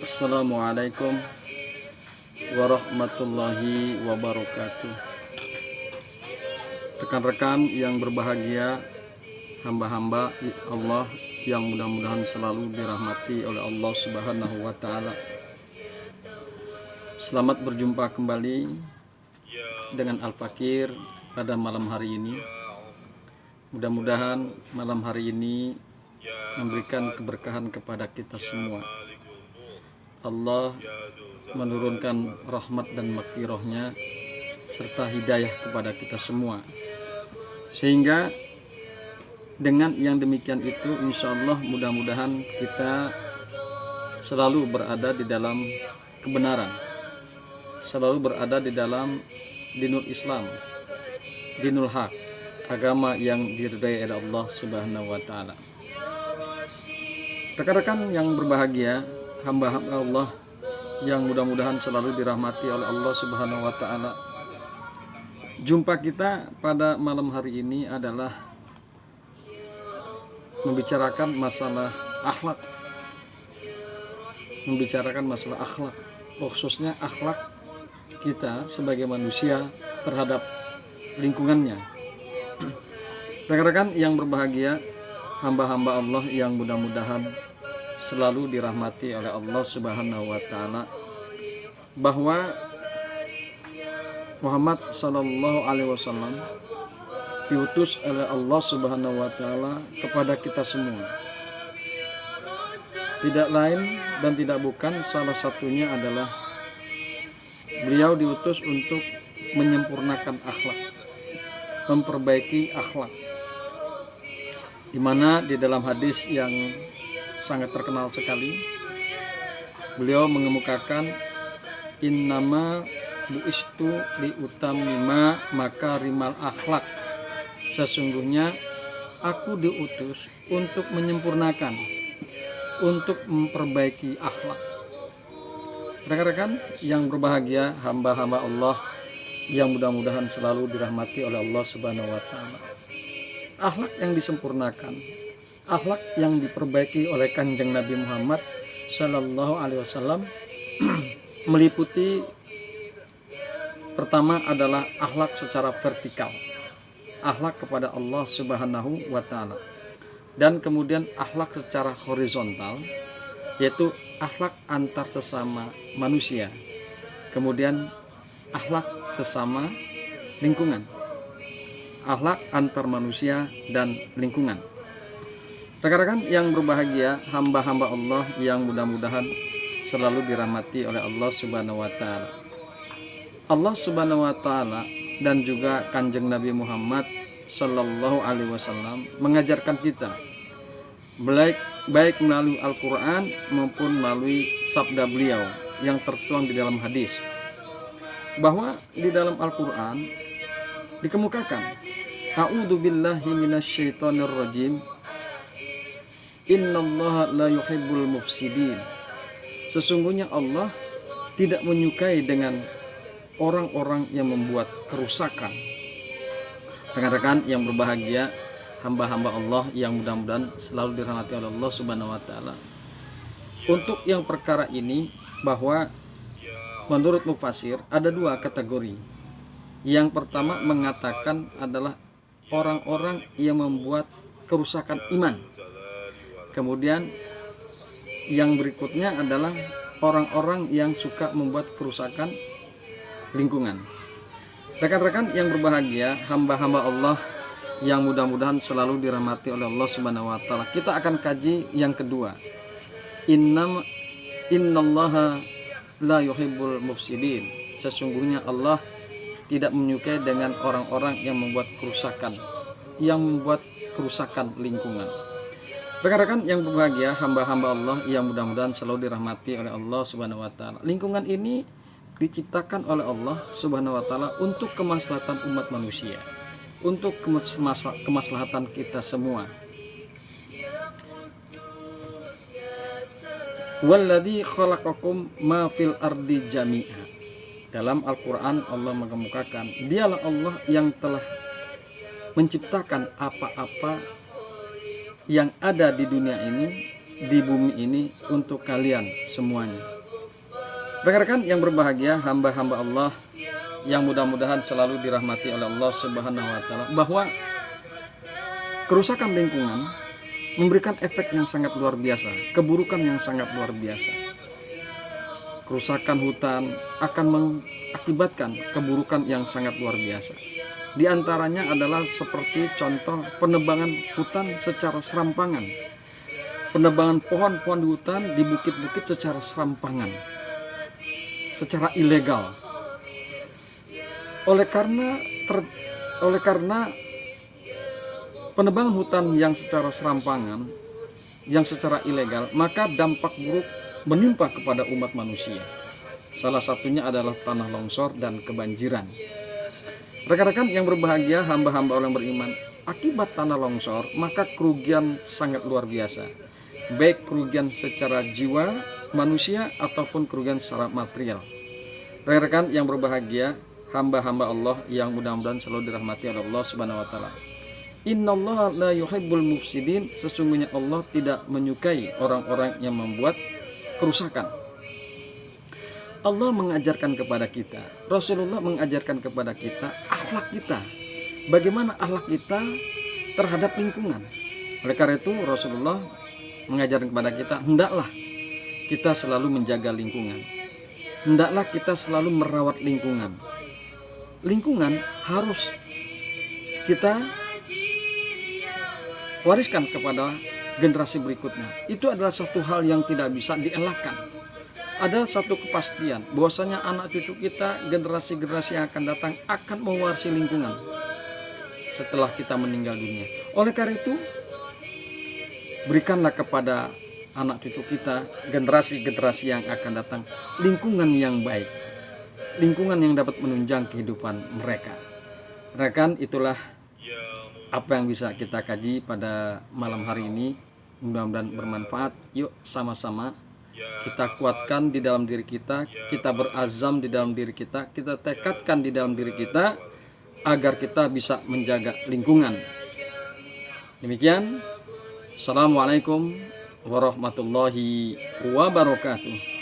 Assalamualaikum warahmatullahi wabarakatuh. Rekan-rekan yang berbahagia, hamba-hamba Allah yang mudah-mudahan selalu dirahmati oleh Allah Subhanahu wa taala. Selamat berjumpa kembali dengan Al-Fakir pada malam hari ini. Mudah-mudahan malam hari ini memberikan keberkahan kepada kita semua. Allah menurunkan rahmat dan maghfirahnya serta hidayah kepada kita semua, sehingga dengan yang demikian itu insya Allah mudah-mudahan kita selalu berada di dalam kebenaran, selalu berada di dalam dinul Islam, dinul haq, agama yang diridhai oleh Allah Subhanahu wa taala. Rekan-rekan yang berbahagia, hamba-hamba Allah yang mudah-mudahan selalu dirahmati oleh Allah Subhanahu wa taala. Jumpa kita pada malam hari ini adalah membicarakan masalah akhlak. Membicarakan masalah akhlak, khususnya akhlak kita sebagai manusia terhadap lingkungannya. Rekan-rekan yang berbahagia, hamba-hamba Allah yang mudah-mudahan selalu dirahmati oleh Allah Subhanahu wa taala, bahwa Muhammad sallallahu alaihi wasallam diutus oleh Allah Subhanahu wa taala kepada kita semua. Tidak lain dan tidak bukan, salah satunya adalah beliau diutus untuk menyempurnakan akhlak, memperbaiki akhlak. Di mana di dalam hadis yang sangat terkenal sekali, beliau mengemukakan innama buistu li utamima makarimal akhlak. Sesungguhnya aku diutus untuk menyempurnakan, untuk memperbaiki akhlak. Rekan-rekan yang berbahagia, hamba-hamba Allah yang mudah-mudahan selalu dirahmati oleh Allah Subhanahu wa taala. Akhlak yang disempurnakan, akhlak yang diperbaiki oleh Kanjeng Nabi Muhammad sallallahu alaihi wasallam meliputi pertama adalah akhlak secara vertikal, akhlak kepada Allah Subhanahu wa taala, dan kemudian akhlak secara horizontal, yaitu akhlak antar sesama manusia, kemudian akhlak sesama lingkungan, akhlak antar manusia dan lingkungan. Rekan-rekan yang berbahagia, hamba-hamba Allah yang mudah-mudahan selalu dirahmati oleh Allah Subhanahu wa taala. Allah Subhanahu wa taala dan juga Kanjeng Nabi Muhammad sallallahu alaihi wasallam mengajarkan kita baik melalui Al-Qur'an maupun melalui sabda beliau yang tertuang di dalam hadis, bahwa di dalam Al-Qur'an dikemukakan a'udzu billahi minasyaitonir rajim, innallaha la yuhibbul mufsidin. Sesungguhnya Allah tidak menyukai dengan orang-orang yang membuat kerusakan. Rekan-rekan yang berbahagia, hamba-hamba Allah yang mudah-mudahan selalu dirahmati oleh Allah Subhanahu wa taala. Untuk yang perkara ini, bahwa menurut mufasir ada dua kategori. Yang pertama mengatakan adalah orang-orang yang membuat kerusakan iman. Kemudian yang berikutnya adalah orang-orang yang suka membuat kerusakan lingkungan. Rekan-rekan yang berbahagia, hamba-hamba Allah yang mudah-mudahan selalu dirahmati oleh Allah Subhanahu wa taala. Kita akan kaji yang kedua. Innallaha la yuhibbul mufsidin. Sesungguhnya Allah tidak menyukai dengan orang-orang yang membuat kerusakan, lingkungan. Rekan-rekan yang berbahagia, hamba-hamba Allah yang mudah-mudahan selalu dirahmati oleh Allah Subhanahu wa taala. Lingkungan ini diciptakan oleh Allah Subhanahu wa taala untuk kemaslahatan umat manusia, untuk kemaslahatan kita semua. Walladzi khalaqakum ma fil ardi jami'a. Dalam Al-Qur'an Allah mengemukakan, dialah Allah yang telah menciptakan apa-apa yang ada di dunia ini di bumi ini untuk kalian semuanya. Rekan-rekan yang berbahagia, hamba-hamba Allah yang mudah-mudahan selalu dirahmati oleh Allah Subhanahu wa taala, bahwa kerusakan lingkungan memberikan efek yang sangat luar biasa, keburukan yang sangat luar biasa. Kerusakan hutan akan mengakibatkan keburukan yang sangat luar biasa. Di antaranya adalah seperti contoh penebangan hutan secara serampangan. Penebangan pohon-pohon di hutan, di bukit-bukit secara serampangan, secara ilegal. Oleh karena penebangan hutan yang secara serampangan, yang secara ilegal, maka dampak buruk menimpa kepada umat manusia. Salah satunya adalah tanah longsor dan kebanjiran. Rekan-rekan yang berbahagia, hamba-hamba Allah yang beriman, akibat tanah longsor, maka kerugian sangat luar biasa. Baik kerugian secara jiwa manusia ataupun kerugian secara material. Rekan-rekan yang berbahagia, hamba-hamba Allah yang mudah-mudahan selalu dirahmati oleh Allah Subhanahu wa taala. Innallaha la yuhibbul mufsidin, sesungguhnya Allah tidak menyukai orang-orang yang membuat kerusakan. Allah mengajarkan kepada kita, Rasulullah mengajarkan kepada kita akhlak kita. Bagaimana akhlak kita terhadap lingkungan. Oleh karena itu Rasulullah mengajarkan kepada kita, hendaklah kita selalu menjaga lingkungan. Hendaklah kita selalu merawat lingkungan. Lingkungan harus kita wariskan kepada generasi berikutnya. Itu adalah satu hal yang tidak bisa dielakkan. Ada satu kepastian bahwasanya anak cucu kita, generasi-generasi yang akan datang akan mewarisi lingkungan setelah kita meninggal dunia. Oleh karena itu, berikanlah kepada anak cucu kita, generasi-generasi yang akan datang, lingkungan yang baik, lingkungan yang dapat menunjang kehidupan mereka. Rekan, itulah apa yang bisa kita kaji pada malam hari ini. Mudah-mudahan bermanfaat. Yuk sama-sama kita kuatkan di dalam diri kita, kita berazam di dalam diri kita tekadkan di dalam diri kita agar kita bisa menjaga lingkungan. Demikian. Assalamualaikum warahmatullahi wabarakatuh.